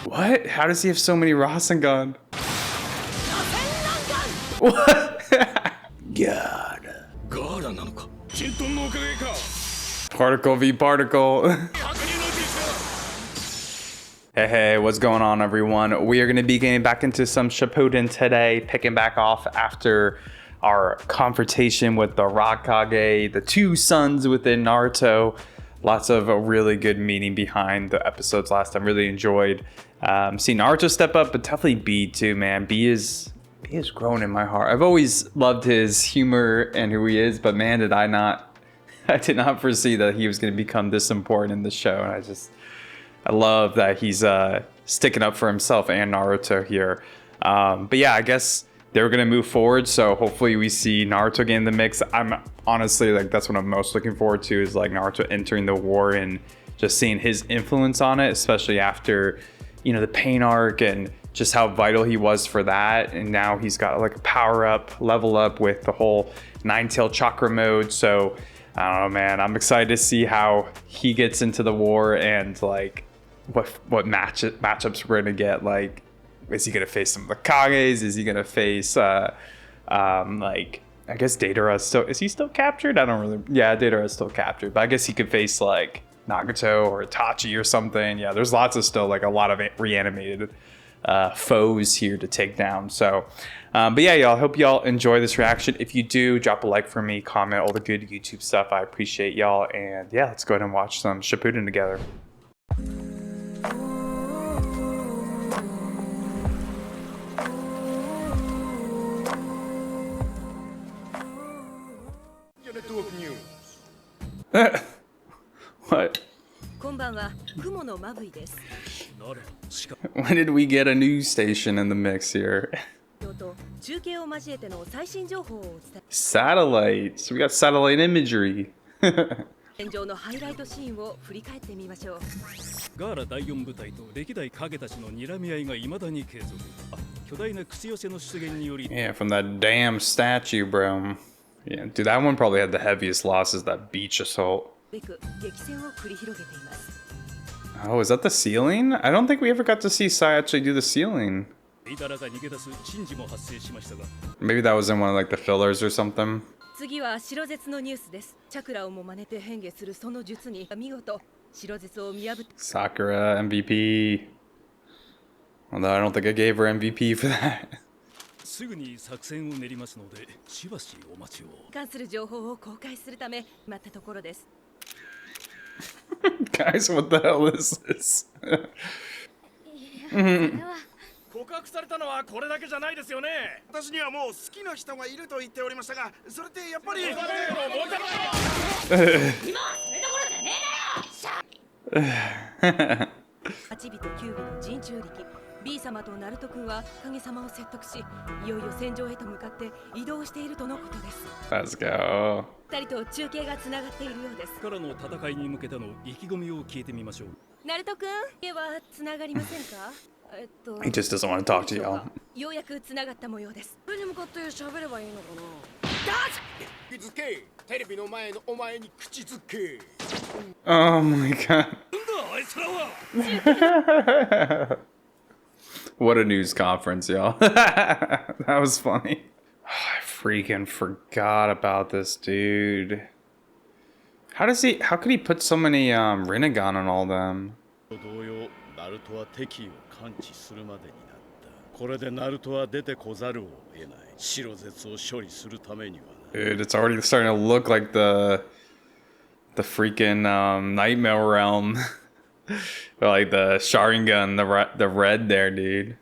What? How does he have so many Rasengan? What? Gaara. Particle v particle. Hey, what's going on, everyone? We are going to be getting back into some Shippuden today, picking back off after our confrontation with the Raikage, the two sons within Naruto. Lots of a really good meaning behind the episodes last time. Really enjoyed seeing Naruto step up, but definitely B too, man. B is grown in my heart. I've always loved his humor and who he is, but man, I did not foresee that he was going to become this important in the show. And I love that he's sticking up for himself and Naruto here. But yeah, I guess they're going to move forward. So hopefully we see Naruto get in the mix. I'm honestly that's what I'm most looking forward to, is like Naruto entering the war and just seeing his influence on it, especially after, the pain arc and just how vital he was for that. And now he's got like a power up, level up with the whole 9-tail chakra mode. So I don't know, man. I'm excited to see how he gets into the war and like what matchups we're gonna get. Like, is he gonna face some of the Kages? Is he gonna face I guess Deidara is he still captured? I don't really. Yeah, Deidara is still captured, but I guess he could face like Nagato or Itachi or something. Yeah, there's lots of still like a lot of reanimated foes here to take down. So but yeah, y'all, hope y'all enjoy this reaction. If you do, drop a like for me, comment, all the good YouTube stuff. I appreciate y'all. And yeah, let's go ahead and watch some Shippuden together. What? When did we get a news station in the mix here? Satellite. So we got satellite imagery. Gaara 第4部隊と歴代影たちの睨み合いが未だに継続。巨大な口寄せの出現により。Yeah, from that damn statue, bro. Yeah, dude, that one probably had the heaviest losses, that beach assault. Oh, is that the ceiling? I don't think we ever got to see Sai actually do the ceiling. Maybe that was in one of like the fillers or something. Sakura MVP. Although I don't think I gave her MVP for that. Guys, what the hell is this? 告白されたのはこれだけじゃないですよね。私にはもう好きな人がいると言っておりましたが、それってやっぱり。今それどころじゃねえだよ。8尾と9尾の陣中力。B 様とナルト君は影様を説得し、いよいよ戦場へと向かって移動しているとのことです。Let's go. 二人と中継がつながっているようです。からの戦いに向けての意気込みを聞いてみましょう。ナルト君、家はつながりませんか？He just doesn't want to talk to y'all. ようやくつながった模様です。上に向かって喋ればいいのかな。口づけ。テレビの前のお前に口づけ。Oh my god. What a news conference, y'all. That was funny. I freaking forgot about this dude. How could he put so many Rinnegan on all them? Dude, it's already starting to look like the freaking Nightmare Realm. Like the Sharingan, the red there, dude.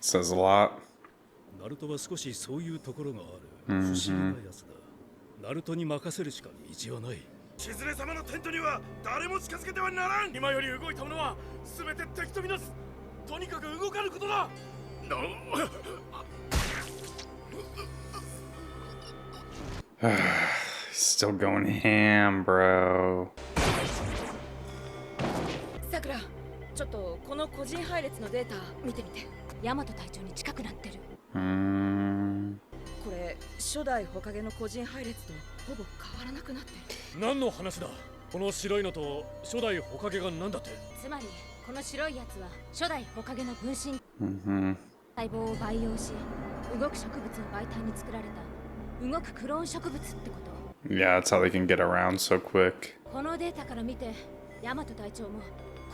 Says a lot. ナルトは少しそういうところがある。不思議なやつだ。ナルトに任せるしか道はない。しずれ様のテントには誰も近づけてはならん。今より動いたものは全て敵とみなす。とにかく動かぬことだ。Still going ham, bro. さくら、ちょっとこの個人配列のデータ見てみて。大和隊長に近くなってる。これ初代火影の個人配列とほぼ変わらなくなってる。何の話だ。この白いのと初代火影が何だって。つまりこの白いやつは初代火影の分身、 Mm-hmm. 細胞を培養し動く植物を媒体に作られた動くクローン植物ってこと。 Yeah, that's how they can get around so quick. このデータから見て大和隊長も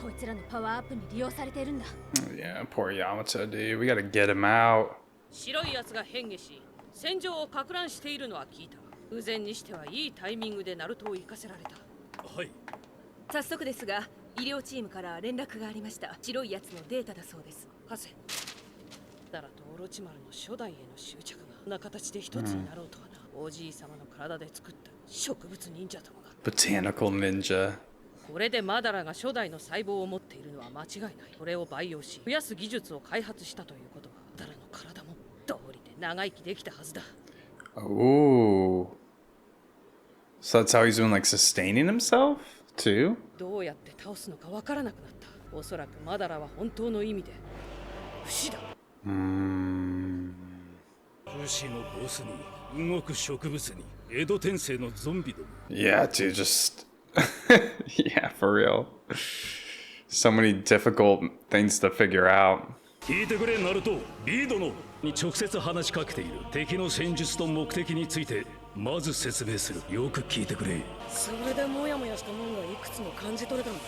こいつらのパワーアップに利用されているんだ。 Yeah, poor Yamato, dude. We gotta get him out. 白いやつが変化し戦場を撹乱しているのは聞いた。偶然にしてはいいタイミングでナルトを行かせられた。はい。早速ですが医療チームから連絡がありました。白いやつのデータだそうです。ハセ、ダラとオロチマルの初代への執着がこんな形で一つになろうとはな。おじい様の体で作った植物忍者ともが。 Botanical ninja. これでマダラが初代の細胞を持っているのは間違いない。これを培養し増やす技術を開発したということはダラの体も道理で長生きできたはずだ。 Ooh. So that's how he's been like sustaining himself too? どうやって倒すのかわからなくなった。おそらくマダラは本当の意味で不死だ。不死のボスに動く植物に江戸転生のゾンビども。 Yeah, dude, just yeah, for real. So many difficult things to figure out. 聞いてくれナルト。リードのに直接話しかけている敵の戦術と目的についてまず説明する。よく聞いてくれ。それでモヤモヤしたもんがいくつも感じ取れたんだ。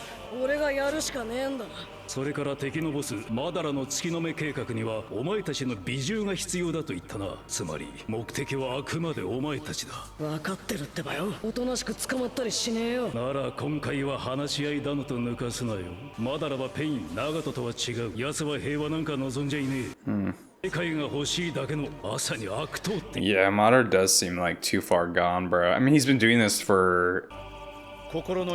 俺がやるしかねえんだな。それから敵のボスマダラの月の目計画にはお前たちの美獣が必要だと言ったな。つまり目的はあくまでお前たちだ。分かってるってばよ。おとなしく捕まったりしねえよ。なら今回は話し合いだのと抜かすなよ。マダラはペイン、ナガトとは違う。奴は平和なんか望んじゃいねえ。世界が欲しいだけのまさに悪党って。 Yeah, Madara does seem like too far gone, bro. I mean, he's been doing this for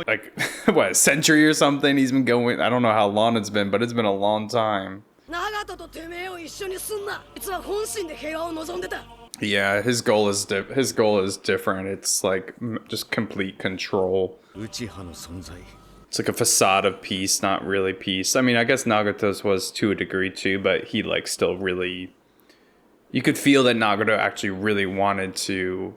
like what, a century or something. He's been going, I don't know how long it's been, but it's been a long time. ナガトとてめえを一緒にすんな。いつは本心で平和を望んでた。 Yeah, his goal is different. It's like just complete control. 内派の存在。 It's like a facade of peace, not really peace. I mean, I guess Nagato's was to a degree too, but he like still really, you could feel that Nagato actually really wanted to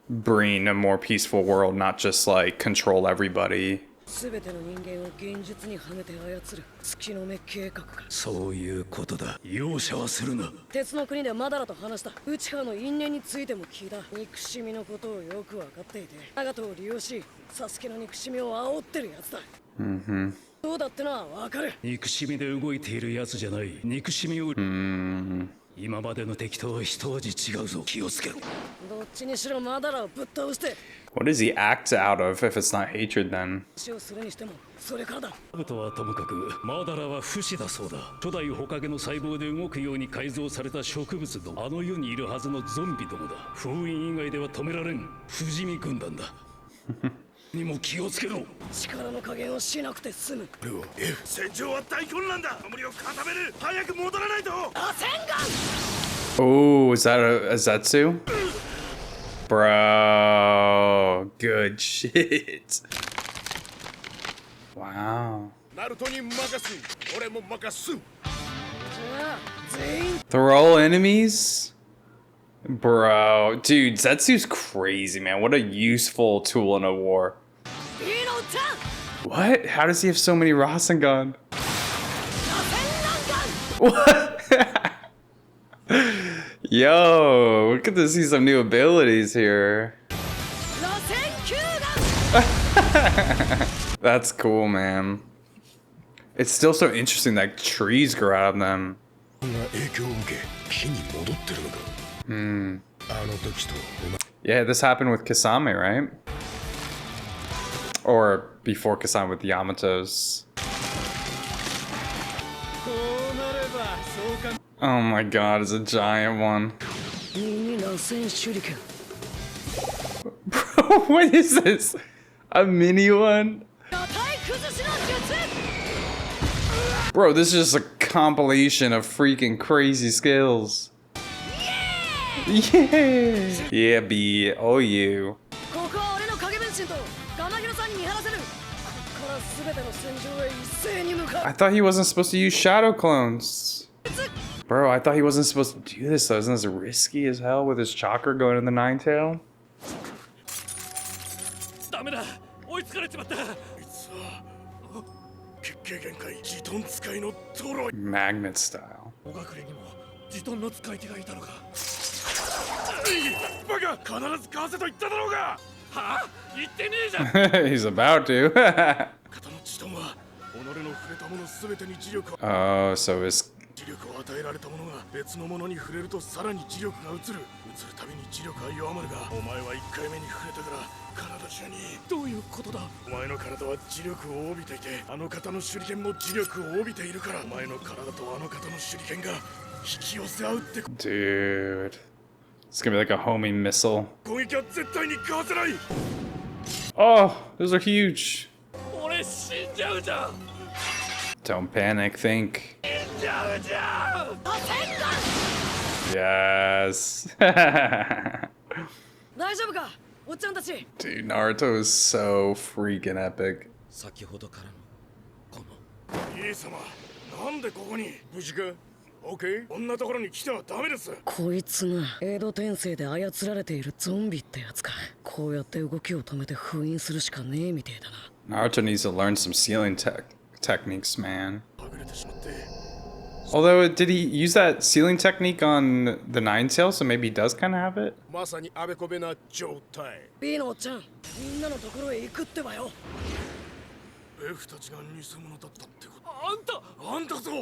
bring a more peaceful world, not just like control everybody. すべての人間を現実にはめて操る月の目計画か。そういうことだ。容赦はするな。鉄の国でマダラと話した。内派の因縁についても聞いた。憎しみのことをよく分かっていて、ナガトを利用しサスケの憎しみを煽ってるやつだ。どうだってのは分かる。憎しみで動いているやつじゃない。憎しみを今までの敵とは一味違うぞ。気をつけろ。どっちにしろマダラをぶっ倒して。 What does he act out of if it's not hatred then? 死をするにしてもそれからだ。ナブトはともかくマダラは不死だそうだ。初代火影の細胞で動くように改造された植物のあの世にいるはずのゾンビどもだ。封印以外では止められん不死身軍団だ。にも気をつけろ。力の加減をしなくて済む。戦場は大混乱だ。守りを固める。早く戻らないと。螺旋丸。 Oh, is that a Zetsu? Bro, good shit. Wow. ナルトに任す。俺も任す。じゃあ全員 They're all enemies? Bro, dude, Zetsu's crazy, man. What a useful tool in a war. ビーノターン。 What? How does he have so many Rasengan? 螺旋弾丸。 What? Yo, we get to see some new abilities here. 螺旋球弾。 That's cool, man. It's still so interesting that trees grow out of them. Yeah, this happened with Kasame, right? Or before Kasame with Yamato's. Oh my god, it's a giant one. 右螺旋手裏剣。 Bro, what is this? A mini one? 裸体崩しの術。 Bro, this is just a compilation of freaking crazy skills. Yeah. Yeah, B. Oh, you. ここは俺の影分身とガマヒロさんに見張らせる。ここから全ての戦場へ一斉に向かう。 I thought he wasn't supposed to use shadow clones. Bro, I thought he wasn't supposed to do this though. Isn't this risky as hell with his chakra going in the nine tail? ダメだ追いつかれちまった。あいつは血形限界ジトン使いのトロイ。 Magnet style. お隠れにもジトンの使い手がいたのか。バカ必ず買わせと言っただろうが。はあ言ってねえじゃん。He's about to. 型のジトンは己の触れたもの全てに磁力を Oh, so his 磁力を与えられたものが別のものに触れるとさらに磁力が移るたびに磁力は弱まるがお前は1回目に触れたから体中にどういうことだ。お前の体は磁力を帯びていてあの方の手裏剣も磁力を帯びているからお前の体とあの方の手裏剣が引き寄せ合うってこ dude. It's gonna be like a homing missile. 攻撃は絶対にかわせない。 Oh, those are huge. 俺死んじゃうじゃん。 Don't panic, think. 死んじゃうじゃん。 Yes. 大丈夫かおっちゃんたち。 Dude, Naruto is so freaking epic. 先ほどからのこのイエス様なんでここに無事かオッケーこんなところに来てはダメです。こいつがエド転生で操られているゾンビってやつか。こうやって動きを止めて封印するしかねえみてえだな。 Naruto needs to learn some sealing techniques, man. はぐれてしまって Although, did he use that sealing technique on the Nine Tails? So maybe he does kind of have it? まさにあべこべな状態。 B のおっちゃんみんなのところへ行くってばよ。 F たちが偽物だったってことあんたそうい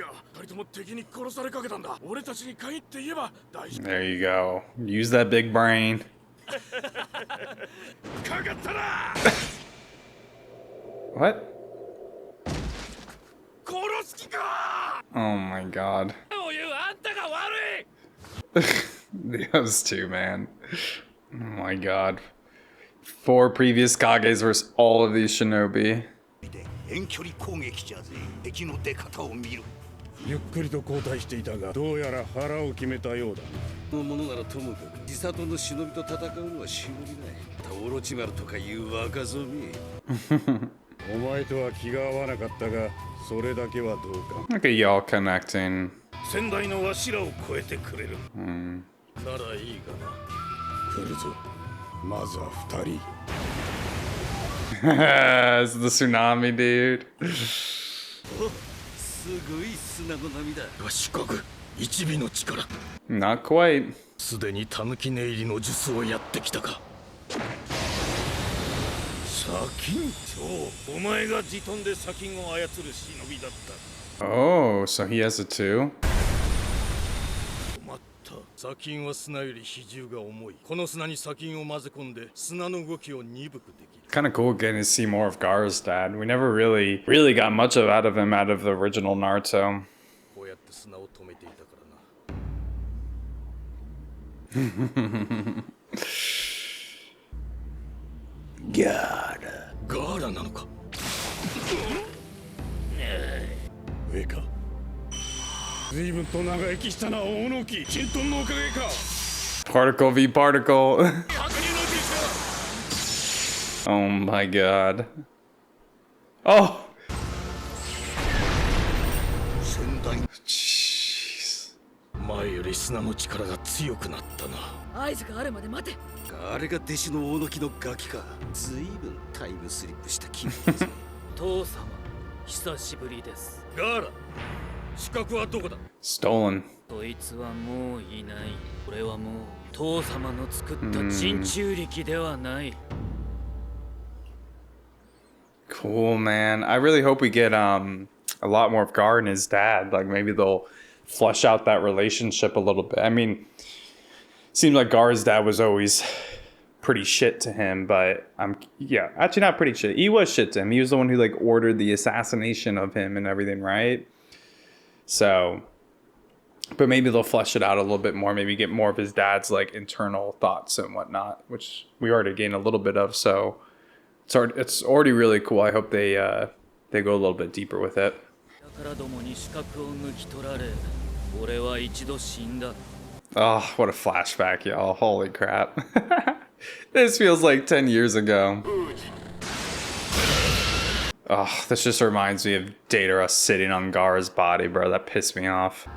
や二人とも敵に殺されかけたんだ。俺たちに限って言えば大丈夫 There you go. Use that big brain. かかったな What? 殺す気か Oh my god. そういうあんたが悪い。 Those two, man. Oh my god. 4 previous Kages versus all of these shinobi. 遠距離攻撃じゃぜ敵の出方を見る。ゆっくりと後退していたがどうやら腹を決めたようだ。のものならともかく自里の忍びと戦うのはしおりない。タオロチマルとかいう若造め。お前とは気が合わなかったがそれだけはどうか。 Look at y'all connecting. 先代のわしらを超えてくれる Hmm. ならいいがな。来るぞ。まずは二人。 It's the tsunami, dude. すごい砂の波だ。四国一尾の力 Not quite. すでにタヌキ寝入りの術をやってきたか。砂金そうお前がジトンで砂金を操る忍びだった Oh, so he has it too? 困った砂金は砂より比重が重いこの砂に砂金を混ぜ込んで砂の動きを鈍くできる Kind of cool getting to see more of Gaara's dad. We never really got much out of him out of the original Naruto. こうやって砂を止めていたからな Gaara. ガーラなのか上か随分と長生きしたな大野木。チントンのおかげか。 Particle v particle. 確認の実 Oh my god. Oh! 先代 Jeez. 前より砂の力が強くなったな合図があるまで待て。あれが弟子の大野木のガキか。随分タイムスリップした気分だぜ。父様久しぶりです。ガーラ資格はどこだ Stolen. そいつはもういない。これはもう父様の作った人中力ではない。 Cool, man. I really hope we get a lot more of Gaara and his dad. Like maybe they'll flesh out that relationship a little bit. I mean, seems like Gaara's dad was always pretty shit to him, but actually not pretty shit. He was shit to him. He was the one who like ordered the assassination of him and everything, right? So, but maybe they'll flesh it out a little bit more. Maybe get more of his dad's like internal thoughts and whatnot, which we already gained a little bit of. So. It's already really cool. I hope they go a little bit deeper with it. Oh, what a flashback, y'all. Holy crap. This feels like 10 years ago. Oh, this just reminds me of Datara sitting on Gaara's body, bro. That pissed me off.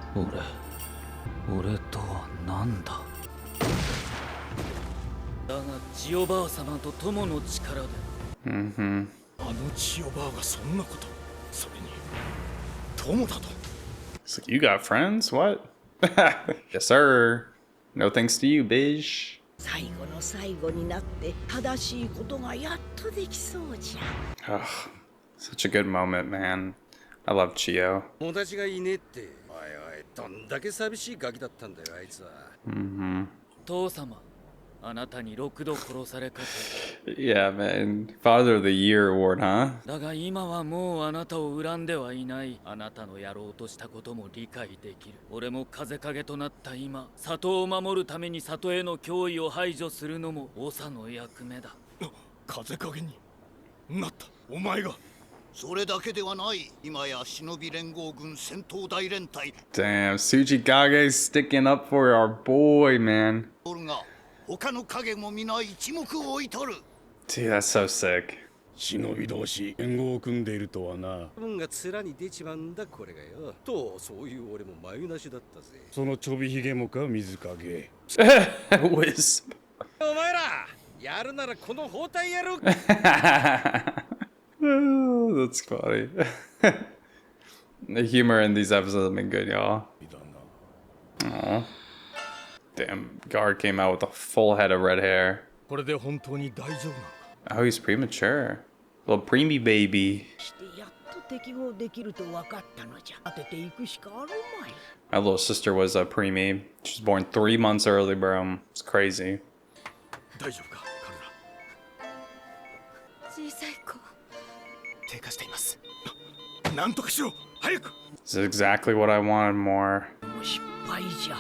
俺とは何だだがジオバー様と友の力で Mm-hmm. あの千代バーがそんなこと、それに友だと。 It's like, you got friends? What? Yes, sir. No thanks to you, Bij. 最後の最後になって正しいことがやっとできそうじゃ。 Ugh, such a good moment, man. I love Chio. 友達がいねえって。おいおい、どんだけ寂しいガキだったんだよ、あいつは。Mm-hmm. 父様あなたに6度殺されかけ Yeah, man. Father of the Year award, huh? だが今はもうあなたを恨んではいない。あなたのやろうとしたことも理解できる。俺も風影となった今、里を守るために里への脅威を排除するのも長の役目だ。風影になったお前が。それだけではない。今や忍び連合軍戦闘大連隊 Damn, Tsujikage's sticking up for our boy, man. が他の影も皆一目置いとる。 Dude, that's so sick. 忍び同士連合を組んでいるとはな。運が面に出ちまうんだこれがよ。とそういう俺も眉なしだったぜ。そのちょびひげもか水影。Wisp. お前らやるならこの包帯やろう。 Oh, that's funny. The humor in these episodes have been good, y'all. Aw. Damn, Guard came out with a full head of red hair. これで本当に大丈夫なのか。 Oh, he's premature. Little preemie baby. してやっと適合できると分かったのじゃ。当てていくしかあるまい。 My little sister was a preemie. She was born 3 months early, bro. It's crazy. 大丈夫か、彼ら。小さい子低下しています。なんとかしろ、早く。 This is exactly what I wanted more. 失敗じゃ。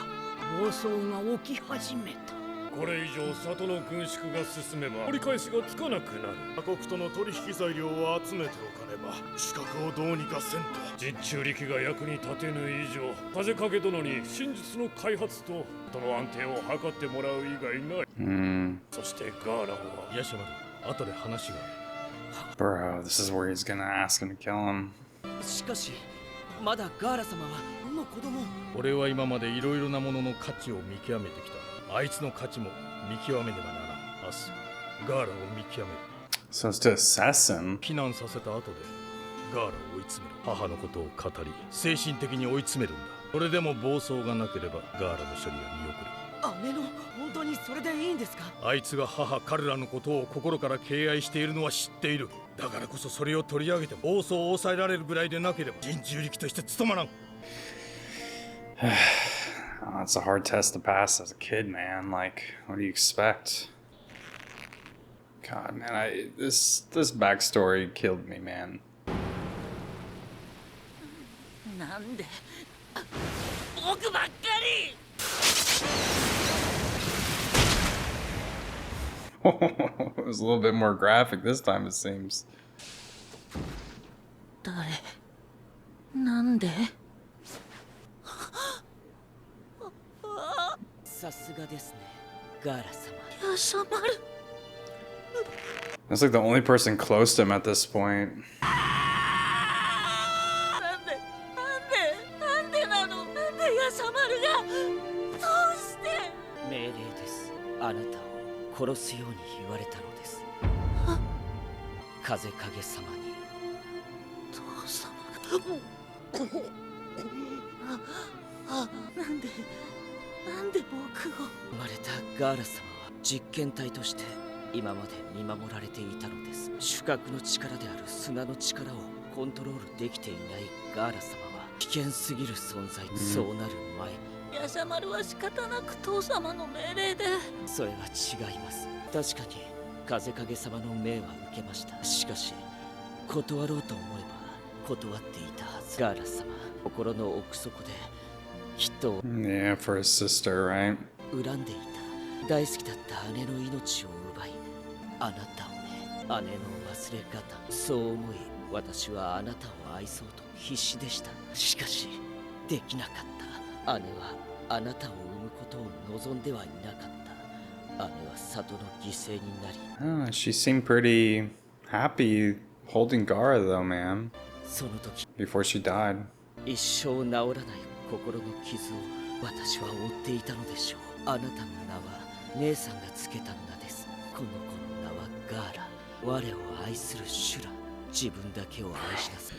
暴走が起き始めた。これ以上里の軍縮が進めば折り返しがつかなくなる。他国との取引材料を集めておかねば資格をどうにかせんと。実中力が役に立てぬ以上、風影殿に真実の開発とその安定を図ってもらう以外ない。そしてガーラはヤシャマル、後で話が。 Bro, this is where he's gonna ask him to kill him. しかしまだガーラ様はの子供。俺は今までいろいろなものの価値を見極めてきた。あいつの価値も見極めねばならん。明日ガーラを見極める。 So it's to assess him. 避難させた後でガーラを追い詰める。母のことを語り精神的に追い詰めるんだ。それでも暴走がなければガーラの処理は見送る。姉の本当にそれでいいんですか。あいつが母彼らのことを心から敬愛しているのは知っている。だからこそそれを取り上げて暴走を抑えられるぐらいでなければ人中力として務まらん。Oh, it's a hard test to pass as a kid, man. Like, what do you expect? God, man, this backstory killed me, man. なんで僕ばっかり。It was a little bit more graphic this time, it seems. 誰なんで。さすがですね、ガーラ様。ヤシャマル。 That's like the only person close to him at this point. なんでなの。なんでヤシャマルが。どうして。命令です。あなたを殺すように言われたのです。風影様に。父様が。なんで僕を。生まれたガーラ様は実験体として今まで見守られていたのです。主角の力である砂の力をコントロールできていないガーラ様は危険すぎる存在。そうなる前、ヤシャマルは仕方なく父様の命令で。それは違います。確かに風影様の命は受けました。しかし断ろうと思えば断っていたはず。ガーラ様、心の奥底で人を Yeah, for his sister, right? 恨んでいた。大好きだった姉の命を奪い、あなたをね、姉の忘れ方。そう思い、私はあなたを愛そうと必死でした。しかしできなかった。姉はあなたを産むことを望んではいなかった。姉は里の犠牲になり。She seemed pretty happy holding Gaara though, man. その時 Before she died. 一生治らない心の傷を私は負っていたのでしょう。あなたの名は姉さんがつけた名です。この子の名はガーラ。我を愛するシュラ。自分だけを愛しなさい。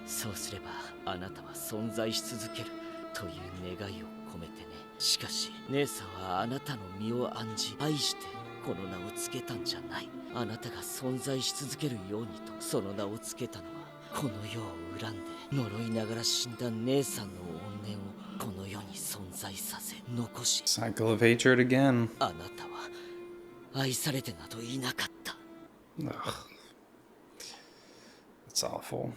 そうすればあなたは存在し続けるという願いを込めてね。しかし姉さんはあなたの身を案じ愛してこの名をつけたんじゃない。あなたが存在し続けるようにとその名をつけたのはこの世を恨んで呪いながら死んだ姉さんの怨念をこの世に存在させ残し。 Cycle of hatred again. あなたは愛されてなどいなかった。 That's awful.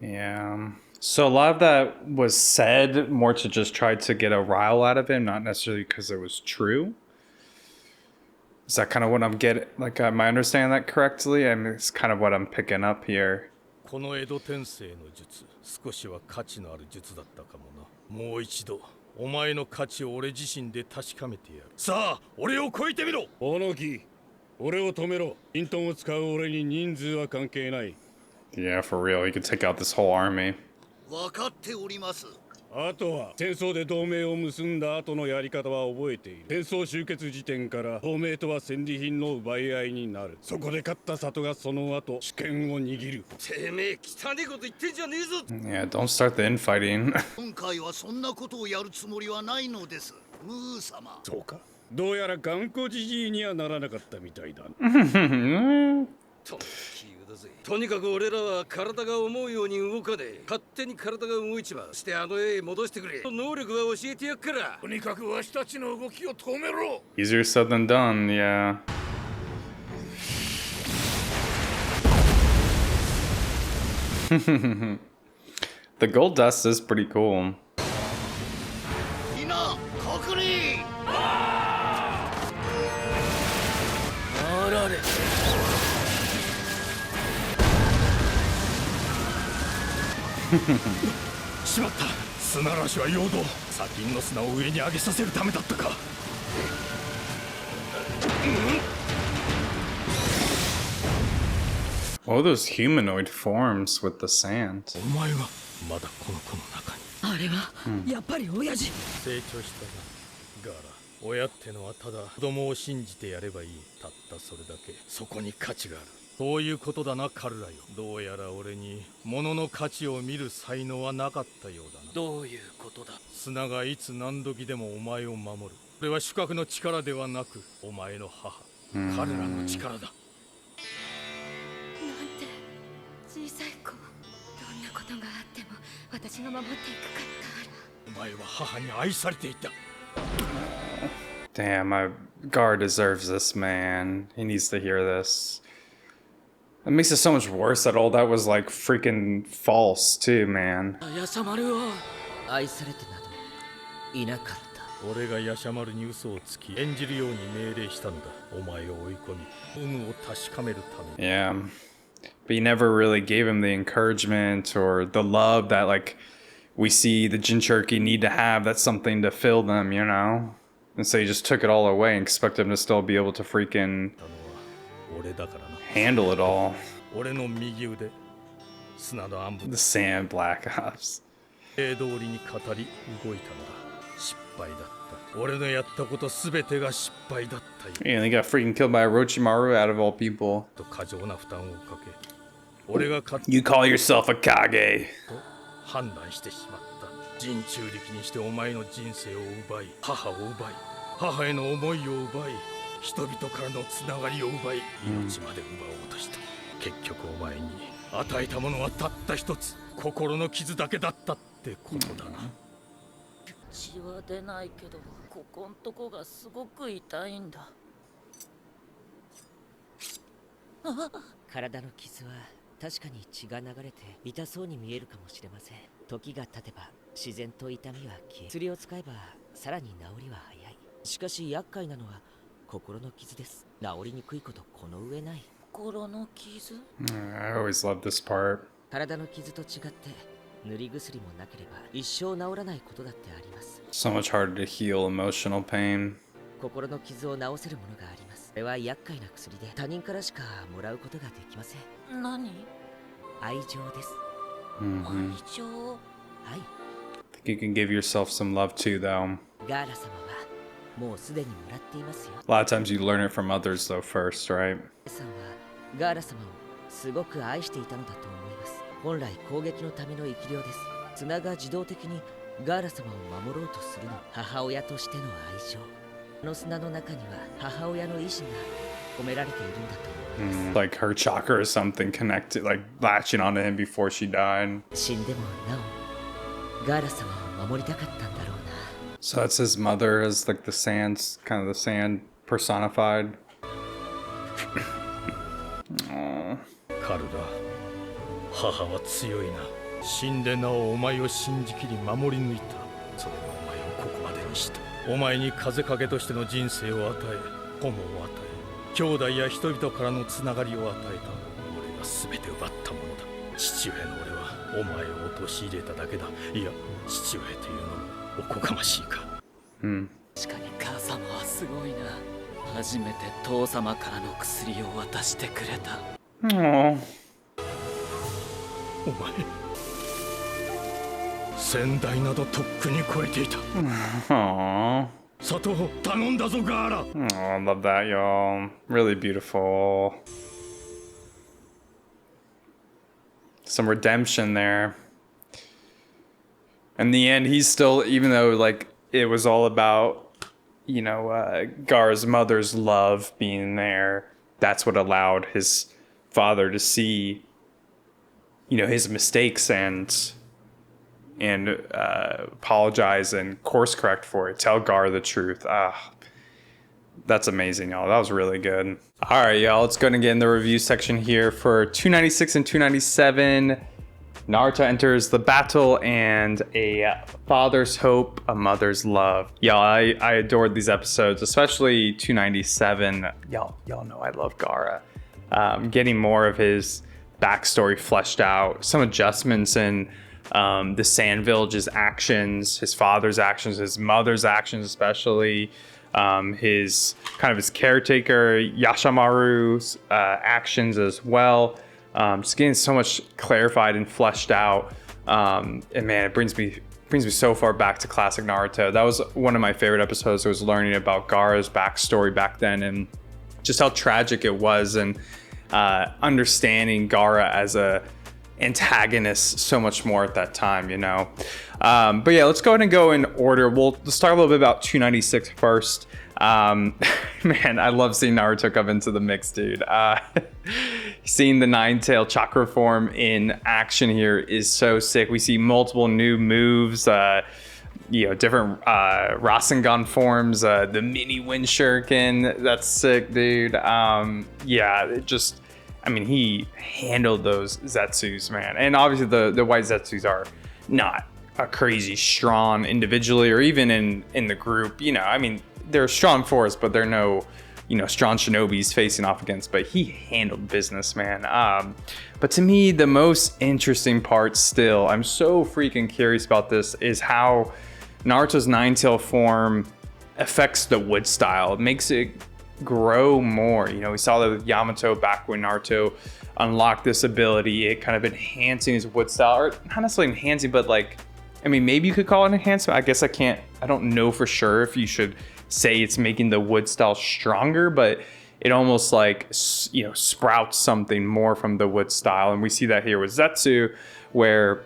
Yeah. So a lot of that was said more to just try to get a rile out of him, not necessarily because it was true. Is that kind of what I'm getting? Like, am I understanding that correctly? I mean, it's kind of what I'm picking up here. この江戸天聖の術、少しは価値のある術だったかもな。もう一度お前の価値を俺自身で確かめてやる。さあ、俺を超えてみろ。オノキ、俺を止めろ。イントンを使う俺に人数は関係ない。 Yeah, for real. He could take out this whole army. 分かっております。あとは戦争で同盟を結んだ後のやり方は覚えている。戦争終結時点から同盟とは戦利品の奪い合いになる。そこで勝った里がその後主権を握る。てめえ汚いこと言ってんじゃねえぞ。 Yeah, don't start the infighting. 今回はそんなことをやるつもりはないのです、ムー様。そうか。どうやら頑固じじいにはならなかったみたいだ。とにかく俺らは体が思うように動かねえ。勝手に体が動いちまう。してあの絵へ戻してくれ。能力は教えてやっから。とにかくわしたちの動きを止めろ。 Easier said than done, yeah. The gold dust is pretty cool. みんな、隠れ。あられ。しまった。砂嵐は陽動。砂金の砂を上に上げさせるためだったか。Oh, those humanoid forms with the sand. お前はまだこの子の中に。あれは、やっぱり親父。成長したな、ガーラ。親ってのはただ子供を信じてやればいい。たったそれだけ。そこに価値がある。そういうことだな、彼らよ。どうやら俺に物の価値を見る才能はなかったようだな。どういうことだ。砂がいつ何時でもお前を守る。これは主角の力ではなく、お前の母、彼らの力だ。なんて小さい子。どんなことがあっても私が守っていくから。お前は母に愛されていた。 Damn, my Gaara deserves this, man. He needs to hear this. It makes it so much worse that all that was like freaking false too, man. やさまるは愛されてなどいなかった。俺がヤシャマルに嘘をつき演じるように命令したんだ。お前を追い込み、有無を確かめるために。 Yeah. But he never really gave him the encouragement or the love that like we see the Jinchuriki need to have. That's something to fill them, you know? And so he just took it all away and expected him to still be able to freaking handle it all. 俺の右腕、砂の暗部。 The Sand Black Ops. 通りに語り動いたのだ。失敗だった。俺のやったことすべてが失敗だったよ。 Yeah, they got freaking killed by Orochimaru out of all people. と過剰な負担をかけ、俺が勝 You call yourself a Kage. と判断してしまった。人中力にしてお前の人生を奪い、母を奪い、母への思いを奪い、人々からのつながりを奪い、命まで奪おうとした。結局お前に与えたものはたった一つ、心の傷だけだったってことだな。血は出ないけど、ここんとこがすごく痛いんだ。体の傷は確かに血が流れて痛そうに見えるかもしれません。時が経てば自然と痛みは消え、薬を使えばさらに治りは早い。しかし厄介なのは心の傷です。治りにくいことこの上ない。心の傷？ I always loved this part. 体の傷と違って塗り薬もなければ一生治らないことだってあります。 So much harder to heal emotional pain. 心の傷を治せるものがあります。これは厄介な薬で他人からしかもらうことができません。何？愛情です。Mm-hmm. 愛情。はい。 I think you can give yourself some love too, though. ガーラ様はもうすでにもらっていますよ。 A lot of times you learn it from others, though, first, right? さんはガーラ様をすごく愛していたのだと思います。本来攻撃のための生き量です。綱が自動的にガーラ様を守ろうとするの。母親としての愛情。この砂の中には母親の意志が込められているんだと思います。Like her chakra or something connected, like latching onto him before she died. 死んでもなおガーラ様を守りたかったんだろうな。 So that's his mother as like the sand, kind of the sand personified. Aww. カルダ、母は強いな。死んでなおお前を信じきり守り抜いた。それがお前をここまでにした。お前に風影としての人生を与え、友を与え、兄弟や人々からのつながりを与えた。俺が全て奪ったものだ。父親の俺はお前を陥れただけだ。いや、父親というのもおこがましいか。確かに母様はすごいな。初めて父様からの薬を渡してくれた。Aww. お前、先代などとっくに超えていた。 Aww. 佐藤、頼んだぞガーラ。 Oh, I love that, y'all. Really beautiful. Some redemption there. In the end, he's still, even though like it was all about, you know, Gaara's mother's love being there, that's what allowed his father to see, you know, his mistakes and apologize and course correct for it. Tell Gaara the truth. That's amazing, y'all. That was really good. All right, y'all. Let's go and get in the review section here for 296 and 297. Naruto enters the battle and a father's hope, a mother's love. Y'all, I adored these episodes, especially 297. Y'all know I love Gaara. Getting more of his backstory fleshed out, some adjustments in the Sand Village's actions, his father's actions, his mother's actions, especially his caretaker Yashamaru's actions as well. Just getting so much clarified and fleshed out, and man, it brings me so far back to classic Naruto. That was one of my favorite episodes. I was learning about Gaara's backstory back then and just how tragic it was, and understanding Gaara as a antagonist so much more at that time, you know. But yeah, let's go ahead and go in order. Let's talk a little bit about 296 first. Man, I love seeing Naruto come into the mix, dude. Seeing the Nine-Tail chakra form in action here is so sick. We see multiple new moves, you know, different Rasengan forms, the mini wind shuriken. That's sick, dude. Yeah, it just, I mean, he handled those Zetsus, man. And obviously the white Zetsus are not a crazy strong individually or even in the group, you know. I mean, they're a strong force, but they're no, you know, strong shinobis facing off against, but he handled business, man. But to me, the most interesting part still, I'm so freaking curious about this, is how Naruto's Nine-Tail form affects the wood style. It makes it grow more. You know, we saw that with Yamato back when Naruto unlocked this ability, it kind of enhancing his wood style, or not necessarily enhancing, but like, I mean, maybe you could call it an enhancement. I guess I don't know for sure if you should say it's making the wood style stronger, but it almost like, you know, sprouts something more from the wood style. And we see that here with Zetsu, where,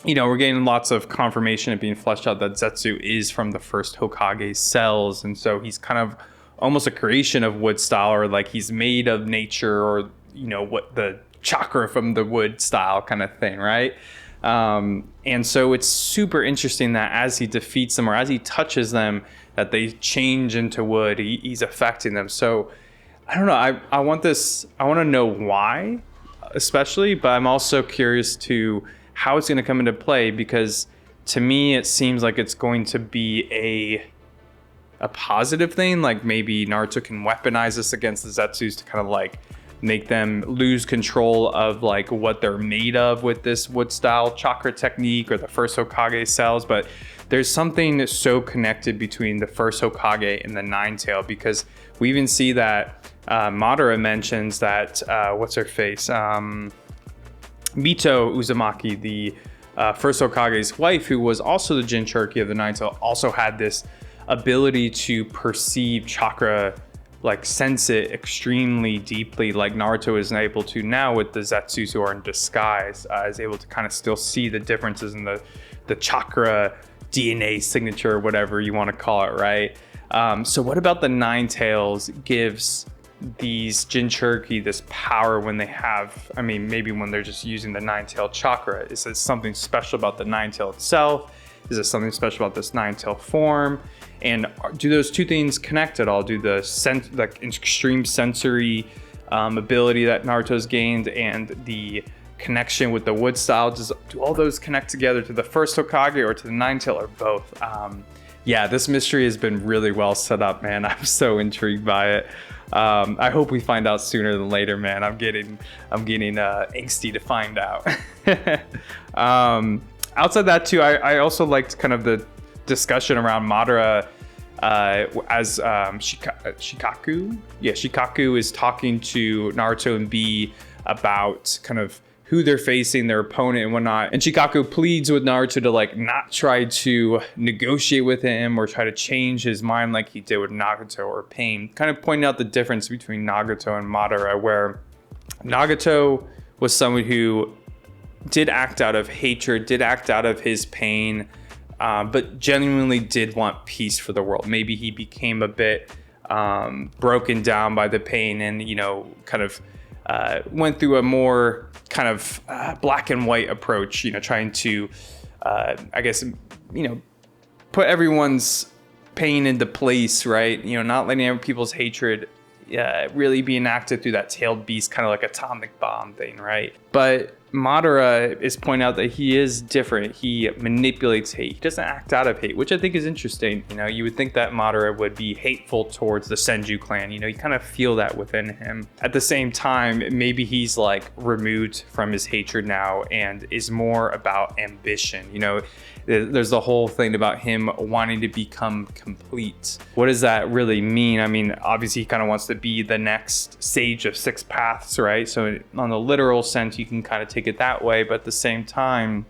you know, we're getting lots of confirmation of being fleshed out that Zetsu is from the first Hokage's cells. And so he's kind of almost a creation of wood style, or like he's made of nature, or, you know, what the chakra from the wood style kind of thing, right? And so it's super interesting that as he defeats them or as he touches them, that they change into wood. He's affecting them. So I don't know. I want to know why, especially, but I'm also curious to how it's going to come into play, because to me, it seems like it's going to be a positive thing. Like maybe Naruto can weaponize this against the Zetsus to kind of like make them lose control of like what they're made of with this wood style chakra technique or the first Hokage cells. But there's something so connected between the first Hokage and the Nine-Tail, because we even see that Madara mentions that what's her face, Mito Uzumaki, the first Hokage's wife, who was also the Jinchuriki of the Nine-Tail, also had this ability to perceive chakra, like sense it extremely deeply, like Naruto is able to now with the Zetsus who are in disguise, is able to kind of still see the differences in the chakra DNA signature, whatever you want to call it, right? So what about the Nine-Tails gives these Jinchuriki this power when they have, I mean, maybe when they're just using the Nine-Tail chakra? Is it something special about the Nine-Tail itself? Is it something special about this Nine-Tail form? And do those two things connect at all? Do the extreme sensory ability that Naruto's gained and the connection with the wood style, do all those connect together to the first Hokage or to the Nine-Tail, or both? Yeah, this mystery has been really well set up, man. I'm so intrigued by it. I hope we find out sooner than later, man. I'm getting angsty to find out. Outside that too, I also liked kind of the discussion around Madara as Shikaku. Yeah, Shikaku is talking to Naruto and B about kind of who they're facing, their opponent and whatnot. And Shikaku pleads with Naruto to like not try to negotiate with him or try to change his mind like he did with Nagato or Pain. Kind of pointing out the difference between Nagato and Madara, where Nagato was someone who did act out of hatred, did act out of his pain, but genuinely did want peace for the world. Maybe he became a bit broken down by the pain and, you know, kind of went through a more kind of black and white approach, you know, trying to, I guess, you know, put everyone's pain into place, right? You know, not letting people's hatred really be enacted through that tailed beast, kind of like atomic bomb thing, right? But Madara is pointing out that he is different. He manipulates hate. He doesn't act out of hate, which I think is interesting. You know, you would think that Madara would be hateful towards the Senju clan. You know, you kind of feel that within him. At the same time, maybe he's like removed from his hatred now and is more about ambition. You know, there's the whole thing about him wanting to become complete. What does that really mean? I mean, obviously he kind of wants to be the next sage of six paths, right? So on the literal sense, you can kind of take it that way, but at the same time,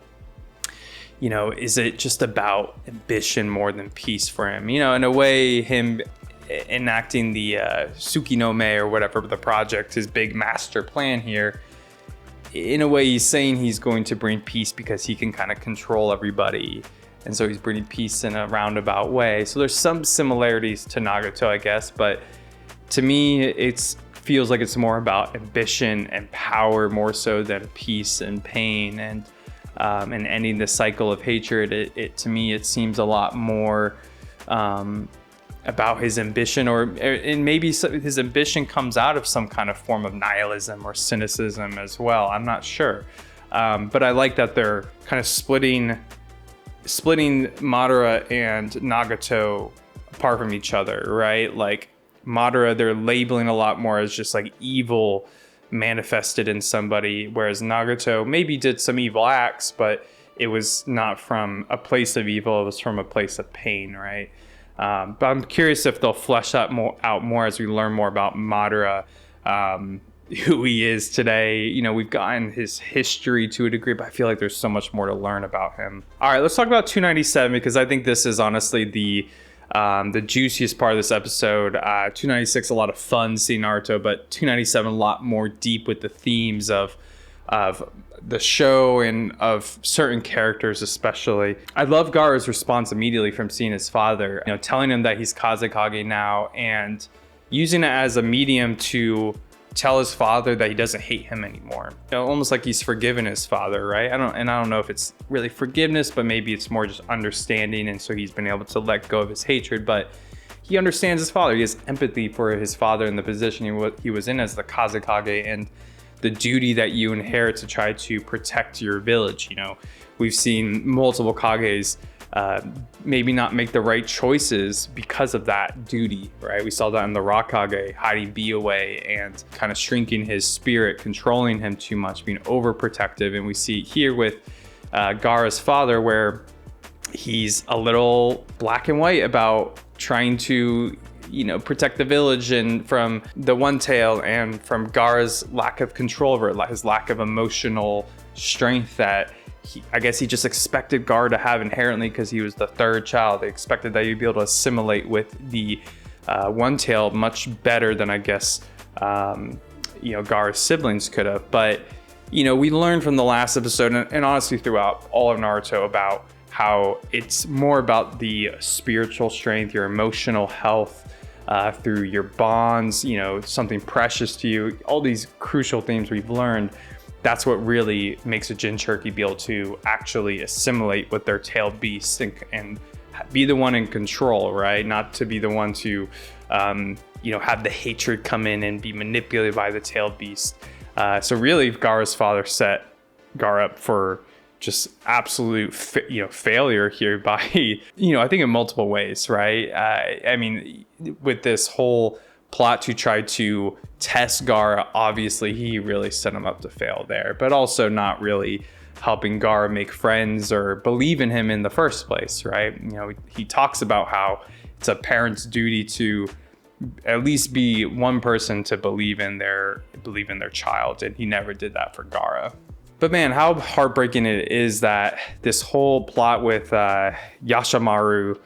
you know, is it just about ambition more than peace for him? You know, in a way, him enacting the Suki no Me or whatever, the project, his big master plan here, in a way he's saying he's going to bring peace because he can kind of control everybody, and so he's bringing peace in a roundabout way. So there's some similarities to Nagato, I guess, but to me it feels like it's more about ambition and power more so than peace and pain and ending the cycle of hatred. It to me it seems a lot more about his ambition, and maybe his ambition comes out of some kind of form of nihilism or cynicism as well. I'm not sure, but I like that they're kind of splitting Madara and Nagato apart from each other, right? Like Madara, they're labeling a lot more as just like evil manifested in somebody, whereas Nagato maybe did some evil acts, but it was not from a place of evil, it was from a place of pain, right? But I'm curious if they'll flesh out more as we learn more about Madara, who he is today. You know, we've gotten his history to a degree, but I feel like there's so much more to learn about him. All right, let's talk about 297, because I think this is honestly the juiciest part of this episode. 296, a lot of fun seeing Naruto, but 297 a lot more deep with the themes of the show and of certain characters especially. I love Gaara's response immediately from seeing his father, you know, telling him that he's Kazekage now and using it as a medium to tell his father that he doesn't hate him anymore. You know, almost like he's forgiven his father, right? I don't know if it's really forgiveness, but maybe it's more just understanding, and so he's been able to let go of his hatred, but he understands his father. He has empathy for his father in the position he was in as the Kazekage, and the duty that you inherit to try to protect your village. You know, we've seen multiple Kages maybe not make the right choices because of that duty, right? We saw that in the Raikage, hiding B away and kind of shrinking his spirit, controlling him too much, being overprotective. And we see it here with Gaara's father, where he's a little black and white about trying to, you know, protect the village and from the One Tail, and from Gaara's lack of control over it, his lack of emotional strength that I guess he just expected Gaara to have inherently because he was the third child. They expected that he'd be able to assimilate with the One Tail much better than I guess you know, Gaara's siblings could have. But you know, we learned from the last episode, and honestly throughout all of Naruto, about how it's more about the spiritual strength, your emotional health, through your bonds, you know, something precious to you, all these crucial themes we've learned. That's what really makes a Jinchuriki be able to actually assimilate with their tailed beast and be the one in control, right? Not to be the one to, you know, have the hatred come in and be manipulated by the tailed beast. So really, Gaara's father set Gaara up for just absolute, failure here by, you know, I think in multiple ways, right? I mean, with this whole plot to try to test Gaara, obviously he really set him up to fail there, but also not really helping Gaara make friends or believe in him in the first place, right? You know, he talks about how it's a parent's duty to at least be one person to believe in their child, and he never did that for Gaara. But man, how heartbreaking it is that this whole plot with Yashamaru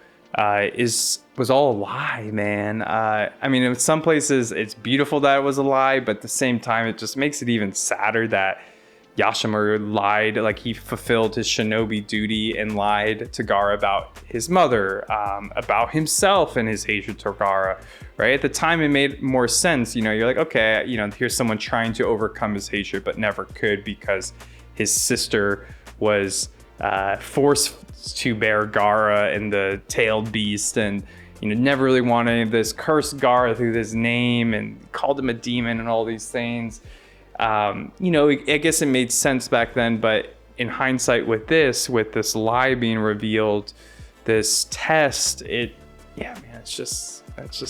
was all a lie, man. I mean, in some places it's beautiful that it was a lie, but at the same time, it just makes it even sadder that Yashamaru lied, like he fulfilled his shinobi duty and lied to Gaara about his mother, about himself and his hatred to Gaara, right? At the time, it made more sense. You know, you're like, okay, you know, here's someone trying to overcome his hatred, but never could because his sister was forced to bear Gaara and the tailed beast, and you know, never really wanted any of this, cursed Gaara through his name and called him a demon and all these things. You know, I guess it made sense back then, but in hindsight with this lie being revealed, this test, it's just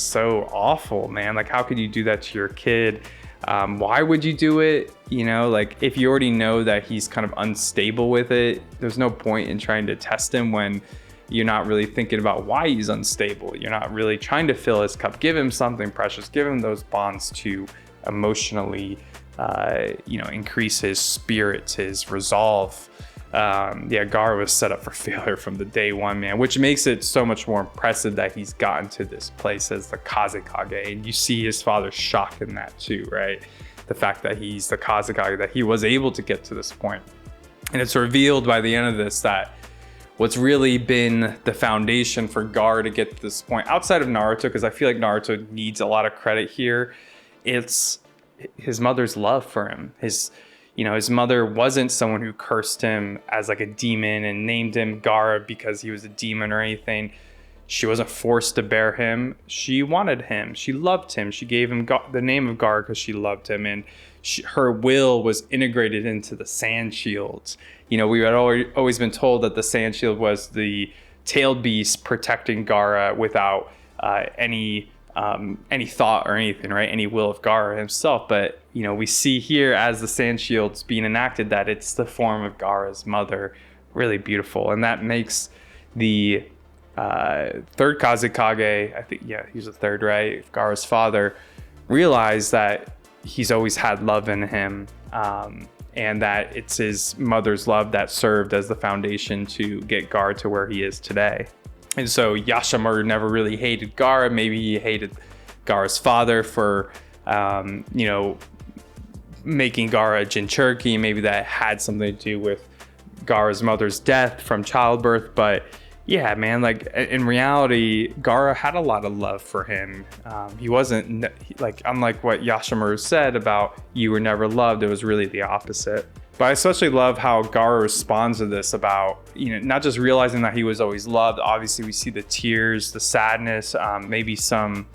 so awful, man. Like, how could you do that to your kid? Why would you do it? You know, like if you already know that he's kind of unstable with it, there's no point in trying to test him when you're not really thinking about why he's unstable. You're not really trying to fill his cup. Give him something precious. Give him those bonds to emotionally increase his spirits, his resolve. Gaara was set up for failure from the day one, man, which makes it so much more impressive that he's gotten to this place as the Kazekage, and you see his father's shock in that too, right? The fact that he's the Kazekage, that he was able to get to this point. And it's revealed by the end of this that what's really been the foundation for Gaara to get to this point, outside of Naruto, because I feel like Naruto needs a lot of credit here, it's his mother's love for him. His mother wasn't someone who cursed him as like a demon and named him Gaara because he was a demon or anything. She wasn't forced to bear him. She wanted him. She loved him. She gave him the name of Gaara because she loved him, and her will was integrated into the Sand Shields. You know, we had always been told that the Sand Shield was the tailed beast protecting Gaara without any thought or anything, right? Any will of Gaara himself. But, you know, we see here as the Sand Shield's being enacted that it's the form of Gaara's mother. Really beautiful. And that makes the third Kazekage, I think, he's the third, right? Gaara's father, realize that he's always had love in him, and that it's his mother's love that served as the foundation to get Gaara to where he is today. And so Yashamaru never really hated Gaara. Maybe he hated Gaara's father for, making Gaara a Jinchuriki. Maybe that had something to do with Gaara's mother's death from childbirth. But yeah, man, like in reality, Gaara had a lot of love for him. He wasn't like, unlike what Yashamaru said about you were never loved, it was really the opposite. But I especially love how Gaara responds to this about, not just realizing that he was always loved. Obviously, we see the tears, the sadness, maybe some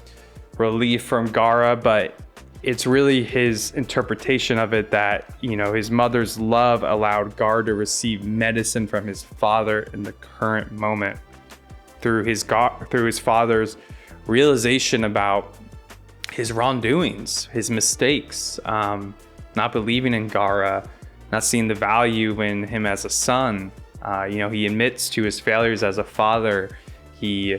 relief from Gaara, but it's really his interpretation of it that, you know, his mother's love allowed Gaara to receive medicine from his father in the current moment through his father's realization about his wrongdoings, his mistakes, not believing in Gaara, not seeing the value in him as a son. You know, he admits to his failures as a father. He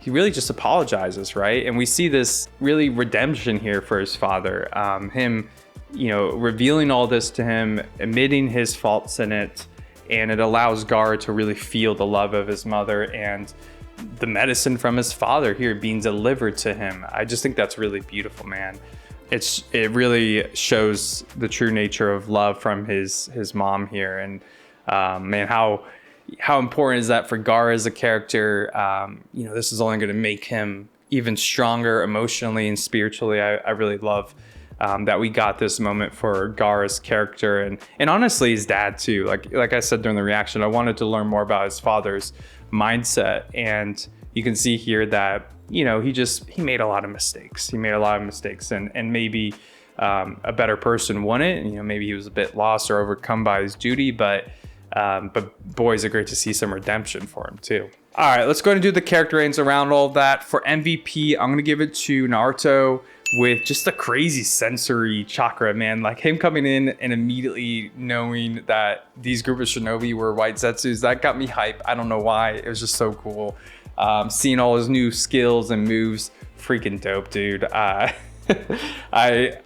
really just apologizes, right? And we see this really redemption here for his father. Him, you know, revealing all this to him, admitting his faults in it, and it allows Gaara to really feel the love of his mother and the medicine from his father here being delivered to him. I just think that's really beautiful, man. It really shows the true nature of love from his mom here, and man, how important is that for Gaara as a character? You know, this is only going to make him even stronger emotionally and spiritually. I really love that we got this moment for Gaara's character, and honestly his dad too. Like I said during the reaction, I wanted to learn more about his father's mindset, and you can see here that, you know, he made a lot of mistakes. And maybe a better person wouldn't. You know, maybe he was a bit lost or overcome by his duty, but boy, is it great to see some redemption for him too. All right, let's go ahead and do the character ratings around all of that. For MVP, I'm gonna give it to Naruto with just a crazy sensory chakra, man. Like him coming in and immediately knowing that these group of shinobi were white zetsus, that got me hype. I don't know why, it was just so cool. Seeing all his new skills and moves, freaking dope, dude. I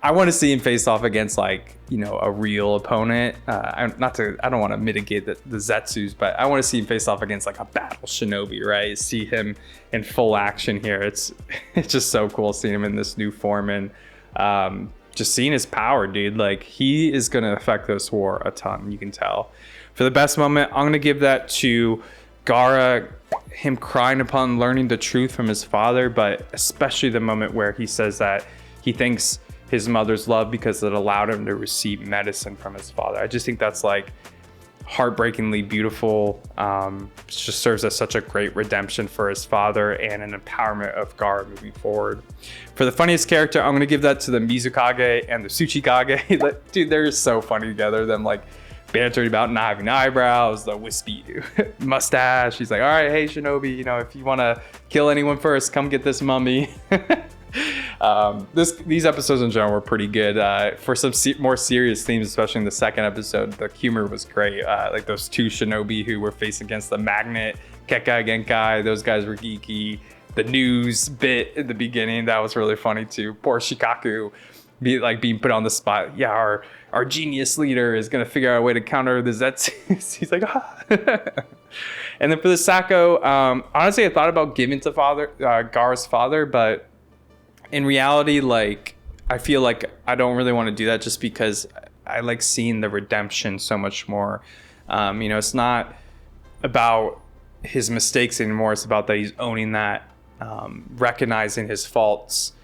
want to see him face off against, like, you know, a real opponent. I don't want to mitigate the Zetsus, but I want to see him face off against like a battle shinobi, right? See him in full action here. It's just so cool seeing him in this new form, and just seeing his power, dude. Like, he is gonna affect this war a ton, you can tell. For the best moment, I'm gonna give that to Gaara, him crying upon learning the truth from his father, but especially the moment where he says that he thanks his mother's love because it allowed him to receive medicine from his father. I just think that's like heartbreakingly beautiful. It just serves as such a great redemption for his father and an empowerment of Gaara moving forward. For the funniest character, I'm gonna give that to the Mizukage and the Tsuchikage. Dude, they're so funny together. Them like bantering about not having eyebrows, the wispy mustache. He's like, all right, hey shinobi, you know, if you want to kill anyone first, come get this mummy. These episodes in general were pretty good. For some more serious themes, especially in the second episode, the humor was great. Like those two shinobi who were facing against the magnet, Kekkai Genkai, those guys were geeky. The news bit in the beginning, that was really funny too. Poor Shikaku being put on the spot. Yeah, our genius leader is gonna figure out a way to counter the Zetsus. He's like, ah. And then for the Sako, honestly, I thought about giving to Gaara's father, but in reality, like, I feel like I don't really want to do that just because I like seeing the redemption so much more. You know, it's not about his mistakes anymore. It's about that he's owning that, recognizing his faults,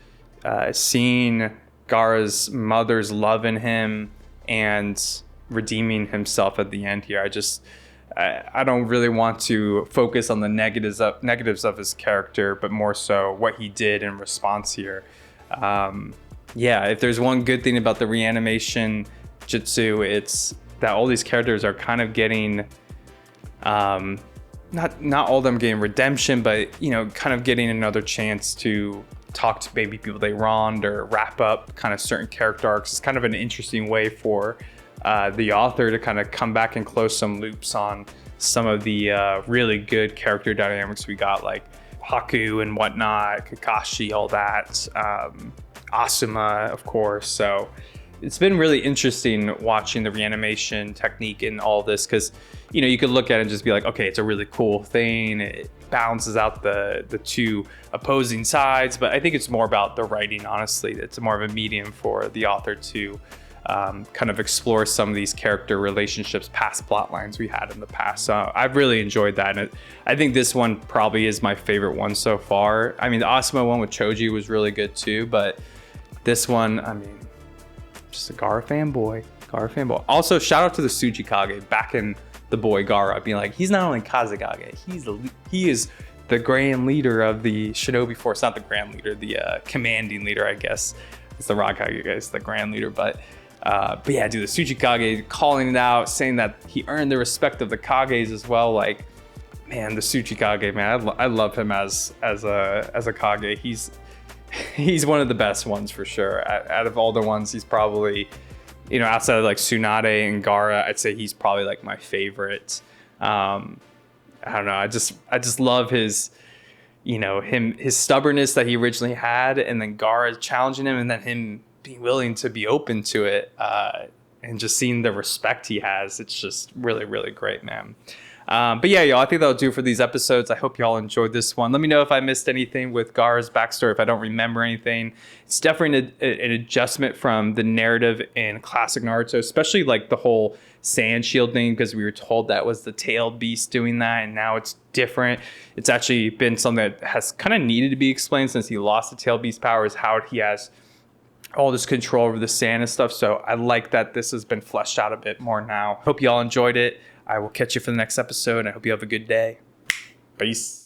seeing Gaara's mother's love in him, and redeeming himself at the end here. I don't really want to focus on the negatives of his character, but more so what he did in response here. Yeah, if there's one good thing about the reanimation jutsu, it's that all these characters are kind of getting, not all of them getting redemption, but, you know, kind of getting another chance to talk to maybe people they wronged or wrap up kind of certain character arcs. It's kind of an interesting way for the author to kind of come back and close some loops on some of the really good character dynamics we got, like Haku and whatnot, Kakashi, all that, Asuma, of course. So it's been really interesting watching the reanimation technique in all this, because, you know, you could look at it and just be like, okay, it's a really cool thing. It balances out the two opposing sides, but I think it's more about the writing, honestly. It's more of a medium for the author to kind of explore some of these character relationships past plot lines we had in the past. So I've really enjoyed that, and I think this one probably is my favorite one so far. I mean, the Asuma one with Choji was really good too, but this one, I mean, just a Gaara fanboy. Also, shout out to the Tsuchikage backing the boy Gaara, being like, he's not only Kazekage, he is the grand leader of the shinobi force. Not the grand leader, the commanding leader, I guess. it's the Raikage guy, it's the Grand Leader. But yeah, dude, the Tsuchikage calling it out, saying that he earned the respect of the Kages as well. Like, man, the Tsuchikage, man, I love him as a Kage. He's one of the best ones for sure. Out of all the ones, he's probably, you know, outside of like Tsunade and Gaara, I'd say he's probably like my favorite. I don't know. I just love his, you know, his stubbornness that he originally had, and then Gaara challenging him, and then him being willing to be open to it, and just seeing the respect he has. It's just really, really great, man. But yeah, y'all, I think that'll do for these episodes. I hope y'all enjoyed this one. Let me know if I missed anything with Gaara's backstory, if I don't remember anything. It's definitely an adjustment from the narrative in classic Naruto, especially like the whole sand shield thing, because we were told that was the tailed beast doing that, and now it's different. It's actually been something that has kind of needed to be explained since he lost the tailed beast powers, how he has all this control over the sand and stuff. So I like that this has been fleshed out a bit more now. Hope y'all enjoyed it. I will catch you for the next episode. I hope you have a good day. Peace.